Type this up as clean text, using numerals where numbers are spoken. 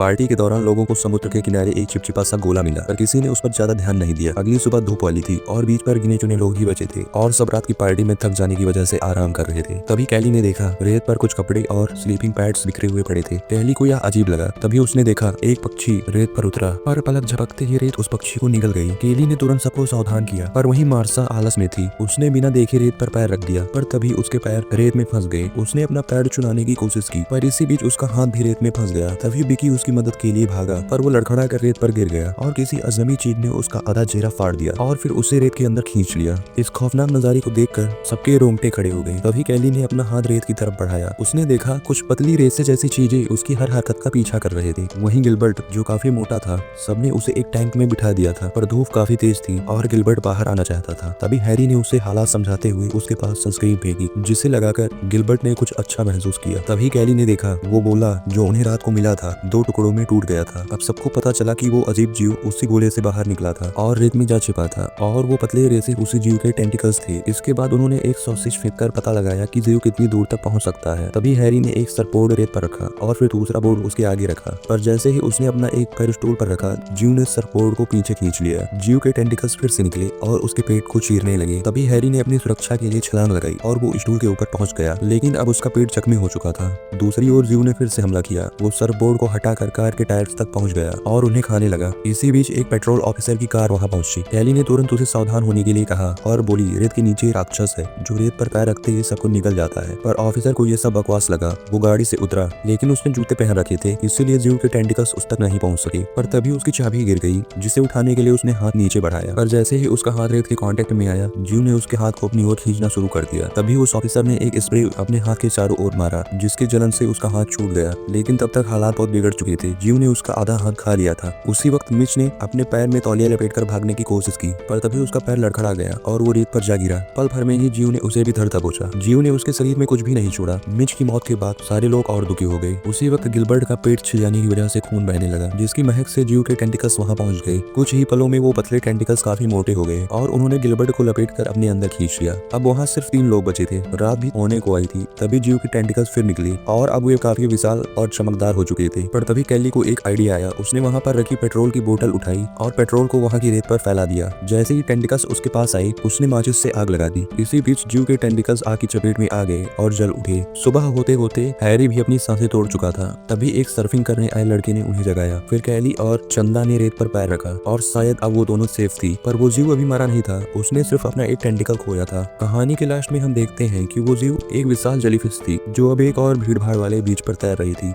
Party के दौरान लोगों को समुद्र के किनारे एक चिपचिपा सा गोला मिला, पर किसी ने उस पर ज्यादा ध्यान नहीं दिया। अगली सुबह धूप वाली थी और बीच पर गिने चुने लोग ही बचे थे और सब रात की पार्टी में थक जाने की वजह से आराम कर रहे थे। तभी कैली ने देखा रेत पर कुछ कपड़े और स्लीपिंग पैड्स बिखरे हुए पड़े थे। कैली को यह अजीब लगा। तभी उसने देखा एक पक्षी रेत पर उतरा और पलक झपकते ही रेत उस पक्षी को निगल गई। कैली ने तुरंत सबको सावधान किया, पर वहीं मार्सा आलस में थी। उसने बिना देखे रेत पर पैर रख दिया, पर तभी उसके पैर रेत में फंस गए। उसने अपना पैर चुराने की कोशिश की, पर इसी बीच उसका हाथ भी रेत में फंस गया। तभी बिकी उसकी मदद के लिए भागा, पर वो लड़खड़ा कर रेत पर गिर गया और किसी अजनबी चीज ने उसका आधा चेहरा फाड़ दिया और फिर उसे रेत के अंदर खींच लिया। इस खौफनाक नजारे को देखकर सबके रोंगटे खड़े हो गए। तभी कैली ने अपना हाथ रेत की तरफ बढ़ाया। उसने देखा कुछ पतली रेसे जैसी चीजें उसकी हर हरकत का पीछा कर रहे थे। वहीं गिलबर्ट, जो काफी मोटा था, सबने उसे एक टैंक में बिठा दिया था, पर धूप काफी तेज थी और गिलबर्ट बाहर आना चाहता था। तभी हैरी ने उसे हालात समझाते हुए उसके पास सनस्क्रीन फेंकी, जिसे लगाकर गिलबर्ट ने कुछ अच्छा महसूस किया। तभी कैली ने देखा वो गोला जो उन्हें रात को मिला था 2 टुकड़ों में टूट गया था। अब सबको पता चला कि वो अजीब जीव उसी गोले से बाहर निकला था और रेत में जा छिपा था और वो पतले रेसे उसी जीव के टेंटिकल्स थे। इसके बाद उन्होंने एक सॉसेज फेंककर पता लगाया कि जीव कितनी दूर तक पहुंच सकता है। तभी हैरी ने एक सरपोर्ड रेत पर रखा और फिर दूसरा बोर्ड उसके आगे रखा, पर जैसे ही उसने अपना एक पैर स्टूल पर रखा, जीव ने सरपोर्ड को पीछे खींच लिया। जीव के टेंटिकल्स फिर से निकले और उसके पेट को चीरने लगे। तभी हैरी ने अपनी सुरक्षा के लिए छलांग लगाई और वो स्टूल के ऊपर पहुंच गया, लेकिन अब उसका पेट जख्मी हो चुका था। दूसरी ओर जीव ने फिर से हमला किया। वो सरबोर्ड को हटाकर कार के टायर्स तक पहुंच गया और उन्हें खाने लगा। इसी बीच एक पेट्रोल ऑफिसर की कार वहां पहुंची। कैली ने तुरंत उसे सावधान होने के लिए कहा और बोली, रेत के नीचे राक्षस है जो रेत पर पैर रखते ही सबको निकल जाता है। पर ऑफिसर को यह सब बकवास लगा। वो गाड़ी से उतरा, लेकिन उसने जूते पहन रखे थे, इसीलिए जीव के टेंटिकल्स उस तक नहीं पहुंच सके। पर तभी उसकी चाबी गिर गई, जिसे उठाने के लिए उसने हाथ नीचे बढ़ाया, पर जैसे ही उसका हाथ रेत के कांटेक्ट में आया, जीव ने उसके हाथ को अपनी ओर खींचना शुरू कर दिया। तभी उस ऑफिसर ने एक स्प्रे अपने हाथ के चारों ओर मारा, जिसकी जलन से उसका हाथ छूट गया। लेकिन तब तक हालात बहुत बिगड़ चुके थे। जीव ने उसका आधा हाथ खा लिया था। उसी वक्त मिच ने अपने पैर में तौलिया लपेटकर भागने की कोशिश की, पर तभी उसका पैर लड़खड़ा गया और वो रेत पर जा गिरा। पल भर में ही जीव ने उसे भी धर दबोचा। जीव ने उसके शरीर में कुछ भी नहीं छोड़ा। मिच की मौत के बाद सारे लोग और दुखी हो गए। उसी वक्त गिलबर्ट का पेट छिल जाने की वजह से खून बहने लगा, जिसकी महक से जीव के टेंटिकल्स वहां पहुंच गए। कुछ ही पलों में वो पतले टेंटिकल्स काफी मोटे हो गए और उन्होंने गिलबर्ट को लपेटकर अपने अंदर खींच लिया। अब वहाँ सिर्फ 3 लोग बचे थे। रात भी होने को आई थी। तभी जीव के टेंटिकल्स फिर निकले और अब वे काफी विशाल और चमकदार हो चुके थे। पर तभी कैली को एक आइडिया आया। उसने वहां पर रखी पेट्रोल की बोतल उठाई और पेट्रोल को वहां की रेत पर फैला दिया। जैसे ही टेंटिकल्स उसके पास आए, उसने माचिस से आग लगा दी। इसी बीच जीव के टेंटिकल्स आग की चपेट में आ गए और जल उठे। सुबह होते होते हैरी भी अपनी सांसें तोड़ चुका था। तभी एक सर्फिंग करने आए लड़के ने उन्हें जगाया। फिर कैली और चंदा ने रेत पर पैर रखा और शायद अब वो दोनों सेफ थी। पर वो जीव अभी मरा नहीं था। उसने सिर्फ अपना एक टेंटिकल खोया था। कहानी के लास्ट में हम देखते हैं कि वो जीव एक विशाल जेलीफिश थी, जो अब एक और भीड़ भाड़ वाले बीच पर तैर रही थी।